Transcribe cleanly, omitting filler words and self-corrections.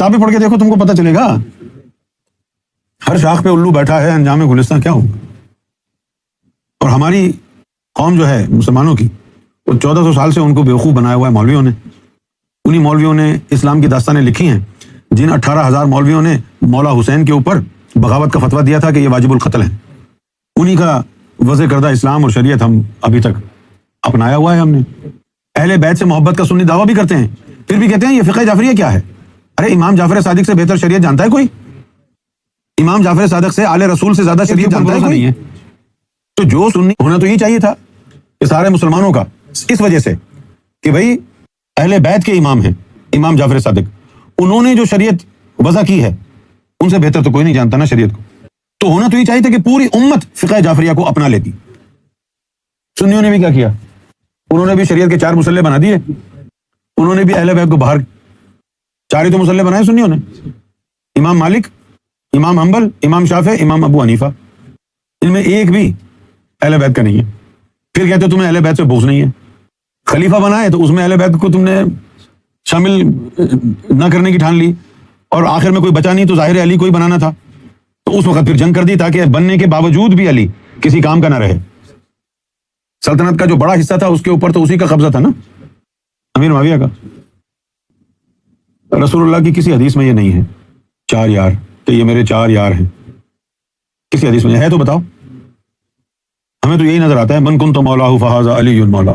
کتابیں پڑھ کے دیکھو، تم کو پتہ چلے گا. ہر شاخ پہ الو بیٹھا ہے، انجام گلستان کیا ہوگا. اور ہماری قوم جو ہے مسلمانوں کی، وہ 1400 سال سے ان کو بیوقوف بنایا ہوا ہے مولویوں نے. انہی مولویوں نے اسلام کی داستانیں لکھی ہیں، جن 18,000 مولویوں نے مولا حسین کے اوپر بغاوت کا فتویٰ دیا تھا کہ یہ واجب القتل ہے. انہی کا وضع کردہ اسلام اور شریعت ہم ابھی تک اپنایا ہوا ہے ہم نے. اہل بیت سے محبت کا سنی دعویٰ بھی کرتے ہیں، پھر بھی کہتے ہیں یہ فقہ جعفریہ کیا ہے. ارے امام جعفر صادق سے بہتر شریعت جانتا ہے کوئی؟ امام جعفر صادق سے، آل رسول سے زیادہ شریعت جانتا ہے کوئی؟ نہیں ہے. تو جو سنی ہونا تو یہ چاہیے تھا کہ سارے مسلمانوں کا، اس وجہ سے کہ بھئی اہل بیت کے امام ہیں امام جعفر صادق، انہوں نے جو شریعت وضع کی ہے ان سے بہتر تو کوئی نہیں جانتا نا شریعت کو. تو ہونا تو یہ چاہیے تھا کہ پوری امت فقہ جعفریہ کو اپنا لیتی. سنیوں نے بھی کیا کیا؟ انہوں نے بھی شریعت کے 4 مسلح بنا دیے. انہوں نے بھی اہل بیت کو باہر، 4 ہی تو مسلح بنائے سنیوں نے، امام مالک، امام حنبل، امام شافعی، امام ابو حنیفہ. ان میں ایک بھی اہل بیت کا نہیں ہے. پھر کہتے تمہیں اہل بیت سے بغض نہیں ہے. خلیفہ بنائے تو اس میں اہل بیت کو تم نے شامل نہ کرنے کی ٹھان لی، اور آخر میں کوئی بچا نہیں تو ظاہر علی کوئی بنانا تھا، تو اس وقت پھر جنگ کر دی تاکہ بننے کے باوجود بھی علی کسی کام کا نہ رہے. سلطنت کا جو بڑا حصہ تھا اس کے اوپر تو اسی کا قبضہ تھا نا، امیر معاویہ کا. رسول اللہ کی کسی حدیث میں یہ نہیں ہے 4 یار کہ یہ میرے 4 یار ہیں. کسی حدیث میں ہے تو بتاؤ. ہمیں تو یہی نظر آتا ہے من کنت مولاہ فہذا علی المولا.